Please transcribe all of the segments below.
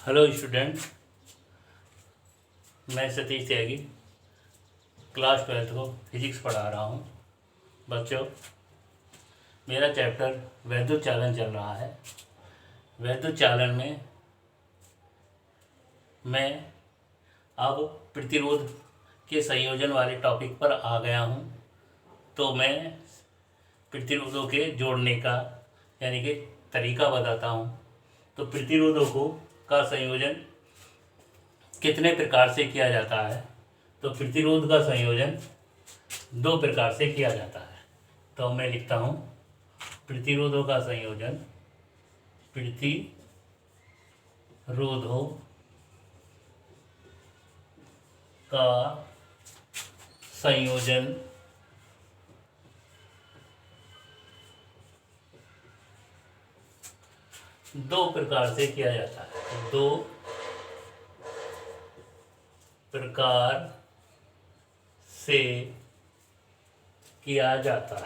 Hello student, मैं सतीश त्यागी class 12th को physics पढ़ा रहा हूँ। बच्चों, मेरा चैप्टर वैद्युत चालन चल रहा है। वैद्युत चालन में मैं अब प्रतिरोध के संयोजन वाले टॉपिक पर आ गया हूँ। तो मैं प्रतिरोधों के जोड़ने का यानी कि तरीका बताता हूँ। तो प्रतिरोधों को का संयोजन कितने प्रकार से किया जाता है? तो प्रतिरोध का संयोजन दो प्रकार से किया जाता है। तो मैं लिखता हूँ प्रतिरोधों का संयोजन, प्रतिरोधों का संयोजन दो प्रकार से किया जाता है। दो प्रकार से किया जाता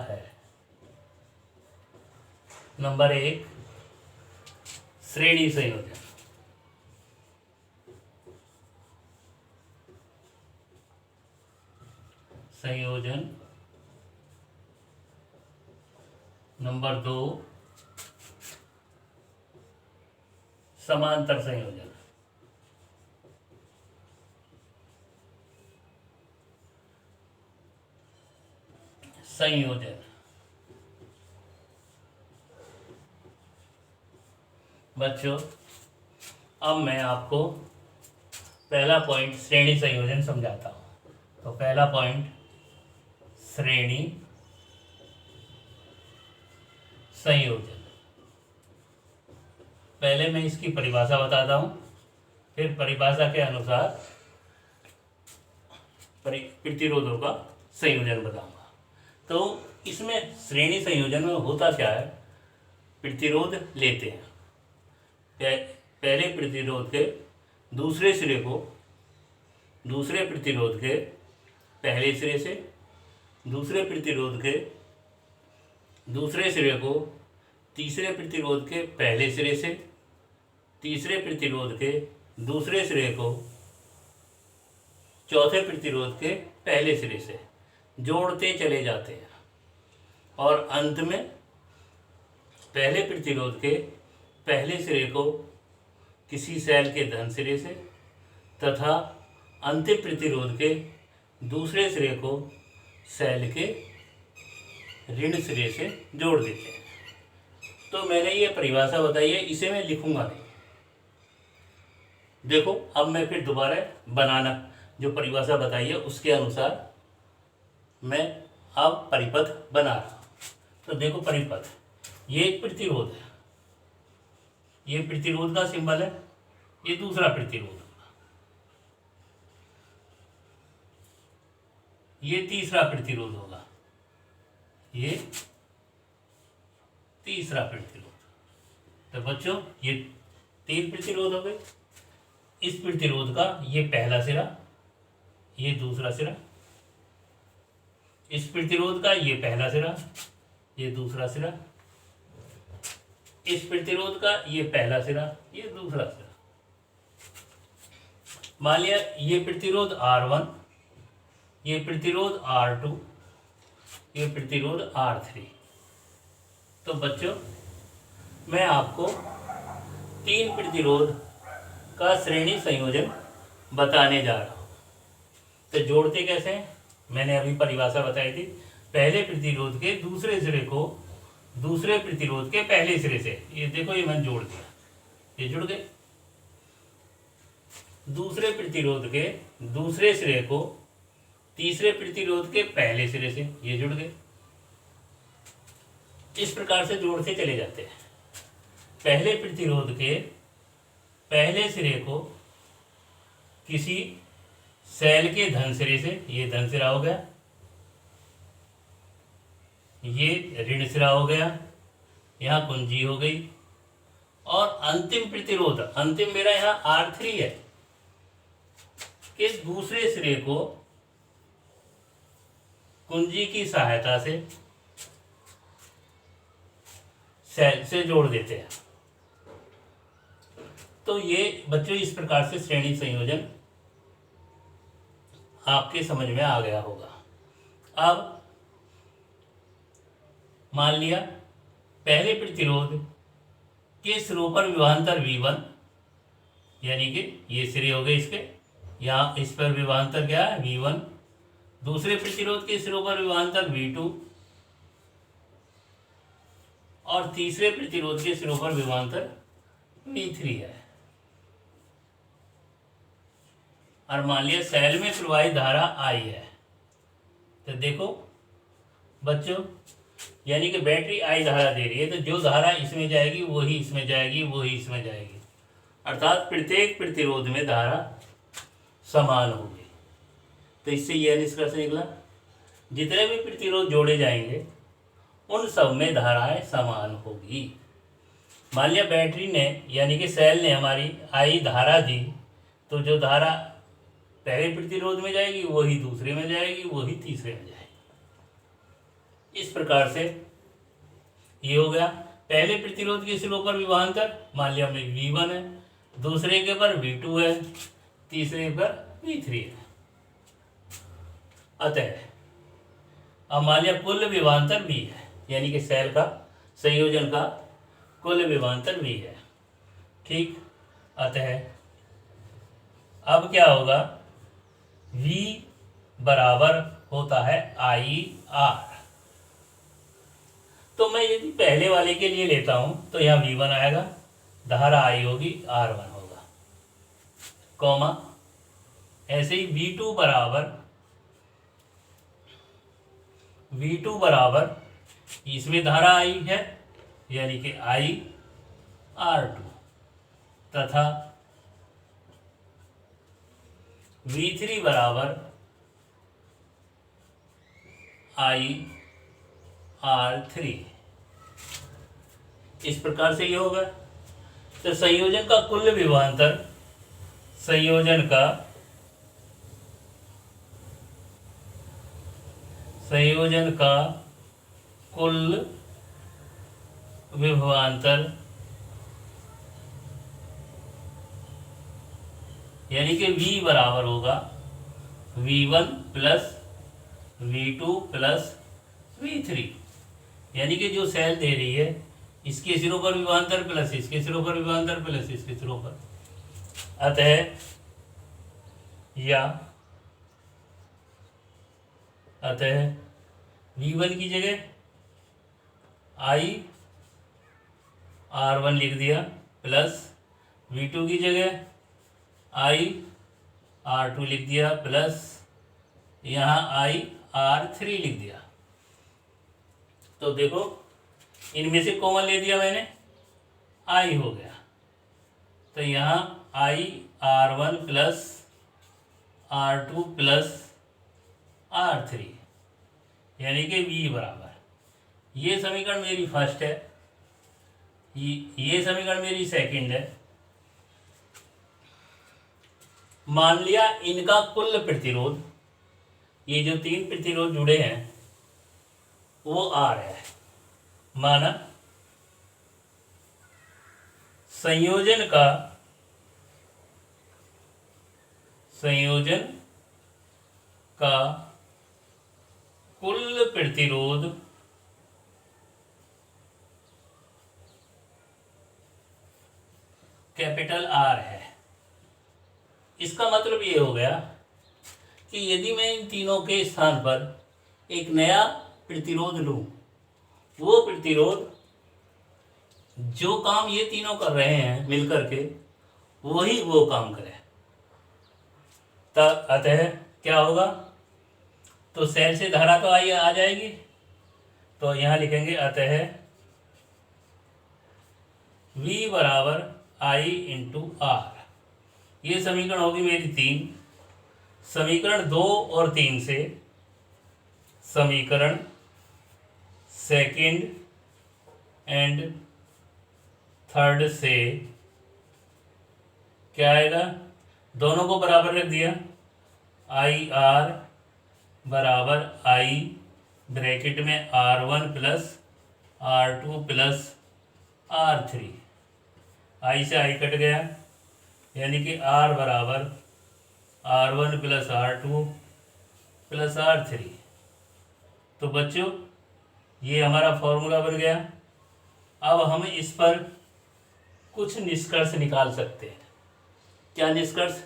है। नंबर 1, श्रेणी संयोजन। नंबर 2, समांतर संयोजन। बच्चों, अब मैं आपको पहला पॉइंट श्रेणी संयोजन समझाता हूँ। तो पहला पॉइंट श्रेणी संयोजन। पहले मैं इसकी परिभाषा बताता हूँ, फिर परिभाषा के अनुसार प्रतिरोधों का संयोजन बताऊंगा। तो इसमें श्रेणी संयोजन में होता क्या है? प्रतिरोध लेते हैं, पहले प्रतिरोध के दूसरे सिरे को दूसरे प्रतिरोध के पहले सिरे से, दूसरे प्रतिरोध के दूसरे सिरे को तीसरे प्रतिरोध के पहले सिरे से, तीसरे प्रतिरोध के दूसरे सिरे को चौथे प्रतिरोध के पहले सिरे से जोड़ते चले जाते हैं और अंत में पहले प्रतिरोध के पहले सिरे को किसी सेल के धन सिरे से तथा अंतिम प्रतिरोध के दूसरे सिरे को सेल के ऋण सिरे से जोड़ देते हैं। तो मैंने ये परिभाषा बताई है, इसे मैं लिखूंगा नहीं। देखो, अब मैं फिर दोबारा बनाना जो परिभाषा बताई है उसके अनुसार मैं अब परिपथ बना रहा हूँ। तो देखो परिपथ, ये एक प्रतिरोध है, ये प्रतिरोध का सिंबल है, ये दूसरा प्रतिरोध होगा, ये तीसरा प्रतिरोध होगा, ये तीसरा प्रतिरोध। तो बच्चों, ये 3 प्रतिरोध हो गए। इस प्रतिरोध का ये पहला सिरा, ये दूसरा सिरा, इस प्रतिरोध का ये पहला सिरा, ये दूसरा सिरा, इस प्रतिरोध का ये पहला सिरा, ये दूसरा सिरा। मान लिया ये प्रतिरोध R1, ये प्रतिरोध R2, ये प्रतिरोध R3। तो बच्चों, मैं आपको 3 प्रतिरोध का श्रेणी संयोजन बताने जा रहा हूँ। तो जोड़ते कैसे हैं? मैंने अभी परिभाषा बताई थी, पहले प्रतिरोध के दूसरे सिरे को दूसरे प्रतिरोध के पहले सिरे से, ये देखो ये मैंने जोड़ दिया, ये जुड़ गए। दूसरे प्रतिरोध के दूसरे सिरे को तीसरे प्रतिरोध के पहले सिरे से, ये जुड़ गए। इस प्रकार से जोड़ते चले जाते हैं। पहले प्रतिरोध के पहले सिरे को किसी सेल के धन सिरे से, ये धन सिरा हो गया, ये ऋण सिरा हो गया, यहाँ कुंजी हो गई, और अंतिम प्रतिरोध, अंतिम मेरा यहाँ R3 है, के दूसरे सिरे को कुंजी की सहायता से सेल से जोड़ देते हैं। तो ये बच्चों इस प्रकार से श्रेणी संयोजन आपके समझ में आ गया होगा। अब मान लिया पहले प्रतिरोध के सिरों पर विभवांतर V1, यानी कि ये सिरे हो गए इसके, यहाँ इस पर विभवांतर क्या है V1। दूसरे प्रतिरोध के सिरों पर विभवांतर V2 और तीसरे प्रतिरोध के सिरों पर विभवांतर V3 है। और मान लिया सेल में प्रवाहित धारा I है। तो देखो बच्चों, यानी कि बैटरी I धारा दे रही है, तो जो धारा इसमें जाएगी वही इसमें जाएगी, वही इसमें जाएगी, अर्थात प्रत्येक प्रतिरोध में धारा समान होगी। तो इससे यह निष्कर्ष निकला जितने भी प्रतिरोध जोड़े जाएंगे उन सब में धाराएं समान होगी। मान लिया बैटरी ने यानी कि सेल ने हमारी I धारा दी, तो जो धारा पहले प्रतिरोध में जाएगी वही दूसरे में जाएगी, वही तीसरे में जाएगी। इस प्रकार से ये हो गया पहले प्रतिरोध के सिरों पर विभवांतर, मान लिया में V1 है, दूसरे के पर V2 है, तीसरे पर V3 है। अतः अब मान लिया कुल विभवांतर V है, यानी कि सेल का संयोजन का कुल विभवांतर V है। ठीक, अतः अब क्या होगा, V बराबर होता है IR। तो मैं यदि पहले वाले के लिए लेता हूं तो यहाँ V1 आएगा, धारा I होगी, R1 होगा, कॉमा ऐसे ही V2 बराबर इसमें धारा I है, यानी कि IR2 तथा V3 बराबर IR3। इस प्रकार से ये होगा। तो संयोजन का कुल विभवांतर, संयोजन का कुल विभवांतर यानी कि V बराबर होगा V1 plus V2 plus V3, यानी कि जो सेल दे रही है इसके सिरों पर विभवांतर प्लस इसके सिरों पर विभवांतर प्लस इसके सिरों पर। अतः V1 की जगह IR1 लिख दिया, प्लस V2 की जगह IR2 लिख दिया, प्लस यहाँ IR3 लिख दिया। तो देखो इनमें से कॉमन ले दिया मैंने, I हो गया, तो यहाँ IR1 plus R2 plus R3 यानी कि V बराबर, ये समीकरण मेरी फर्स्ट है, ये समीकरण मेरी सेकंड है। मान लिया इनका कुल प्रतिरोध, ये जो तीन प्रतिरोध जुड़े हैं वो R है, माना संयोजन का कुल प्रतिरोध कैपिटल R है। इसका मतलब ये हो गया कि यदि मैं इन तीनों के स्थान पर एक नया प्रतिरोध लूं, वो प्रतिरोध जो काम ये तीनों कर रहे हैं मिलकर के वही वो काम करे। अतः क्या होगा, तो सेल से धारा तो आ जाएगी, तो यहाँ लिखेंगे अतः V बराबर I इंटू R। ये समीकरण होगी मेरी 3। समीकरण 2 और 3 से, समीकरण सेकंड एंड थर्ड से क्या आएगा, दोनों को बराबर रख दिया, IR बराबर I ब्रैकेट में R1 plus R2 plus R3, आई से आई कट गया, यानी कि R बराबर R1 plus R2 plus R3। तो बच्चों ये हमारा फॉर्मूला बन गया। अब हम इस पर कुछ निष्कर्ष निकाल सकते हैं। क्या निष्कर्ष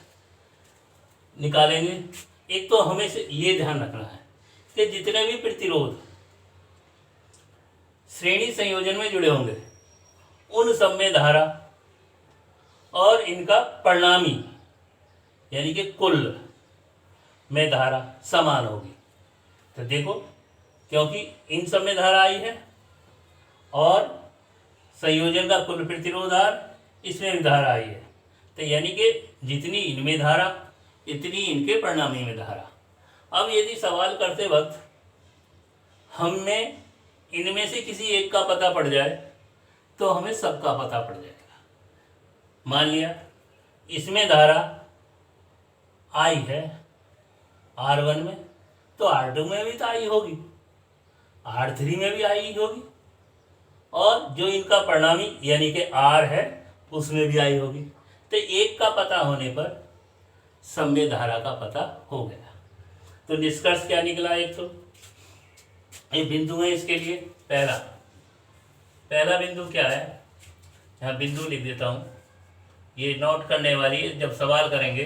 निकालेंगे? एक तो हमें से ये ध्यान रखना है कि जितने भी प्रतिरोध श्रेणी संयोजन में जुड़े होंगे उन सब में धारा और इनका परिणामी यानी कि कुल में धारा समान होगी। तो देखो, क्योंकि इन सब में धारा आई है और संयोजन का कुल प्रतिरोध R, इसमें भी धारा आई है, तो यानी कि जितनी इनमें धारा इतनी इनके परिणामी में धारा। अब यदि सवाल करते वक्त हमें इनमें से किसी एक का पता पड़ जाए तो हमें सबका पता पड़ जाएगा। मान लिया इसमें धारा आई है R1 में, तो R2 में भी तो आई होगी, R3 में भी आई होगी, और जो इनका परिणामी यानी कि R है उसमें भी आई होगी। तो एक का पता होने पर सब में धारा का पता हो गया। तो निष्कर्ष क्या निकला? एक तो ये बिंदु है इसके लिए। पहला बिंदु क्या है? यहाँ बिंदु लिख देता हूँ, ये नोट करने वाली है, जब सवाल करेंगे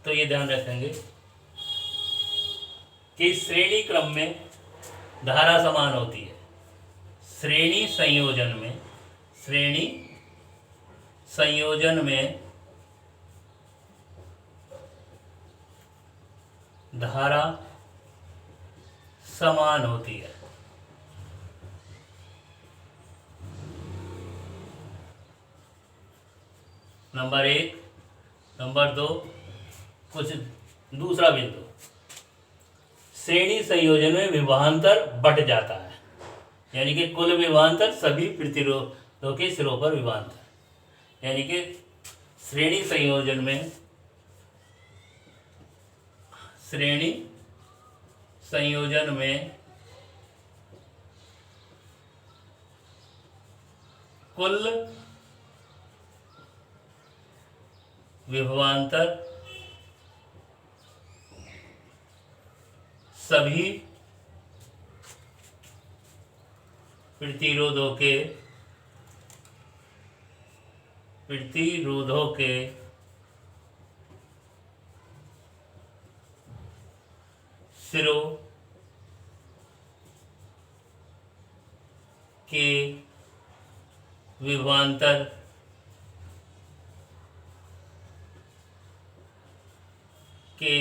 तो ये ध्यान रखेंगे कि श्रेणी क्रम में धारा समान होती है। श्रेणी संयोजन में धारा समान होती है। नंबर 1। नंबर 2, कुछ दूसरा बिंदु, श्रेणी संयोजन में विभवांतर बट जाता है, यानी कि कुल विभवांतर सभी प्रतिरोधों के सिरों पर विभवांतर, यानी कि श्रेणी संयोजन में कुल विभवांतर सभी प्रतिरोधों के सिरों के विभवांतर के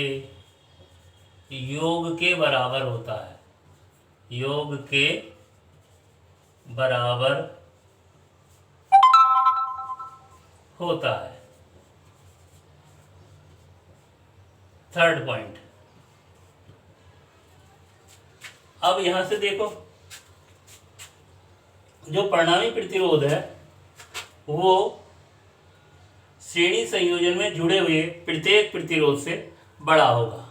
योग के बराबर होता है। योग के बराबर होता है। थर्ड पॉइंट, अब यहां से देखो, जो परिणामी प्रतिरोध है वो श्रेणी संयोजन में जुड़े हुए प्रत्येक प्रतिरोध से बड़ा होगा।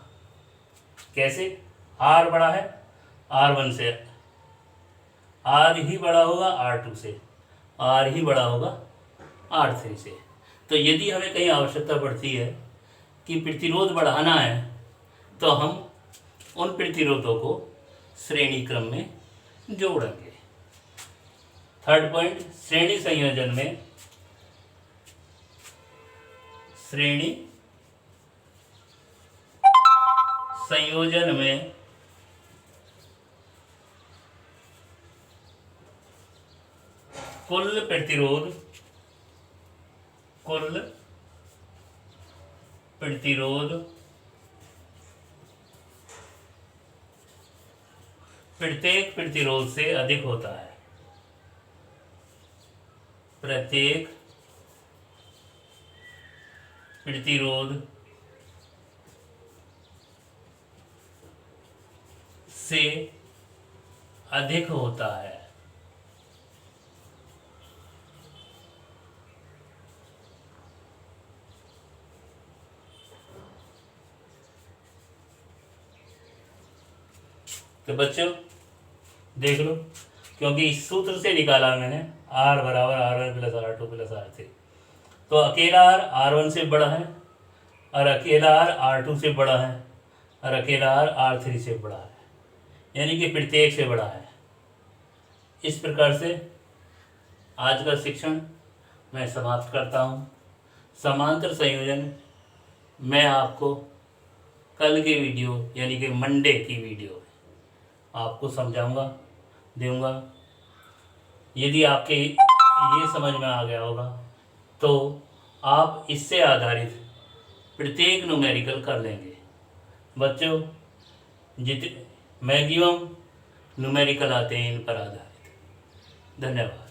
कैसे? R बड़ा है R1 से, R ही बड़ा होगा R2 से, R ही बड़ा होगा R3 से। तो यदि हमें कहीं आवश्यकता पड़ती है कि प्रतिरोध बढ़ाना है तो हम उन प्रतिरोधों को श्रेणी क्रम में जोड़ेंगे। थर्ड पॉइंट, श्रेणी संयोजन में कुल प्रतिरोध प्रत्येक प्रतिरोध से अधिक होता है। प्रत्येक प्रतिरोध से अधिक होता है। तो बच्चों देख लो, क्योंकि इस सूत्र से निकाला मैंने R बराबर R1 plus R2 plus R3। तो अकेला R R1 से बड़ा है और अकेला R R2 से बड़ा है और अकेला R R3 से बड़ा है, यानी कि प्रत्येक से बड़ा है। इस प्रकार से आज का शिक्षण मैं समाप्त करता हूँ। समांतर संयोजन मैं आपको कल की वीडियो यानी कि मंडे की वीडियो आपको समझाऊंगा, दूंगा। यदि आपके ये समझ में आ गया होगा तो आप इससे आधारित प्रत्येक न्यूमेरिकल कर लेंगे। बच्चों, मैक्सिमम न्यूमेरिकल आते हैं इन पर आधारित। धन्यवाद।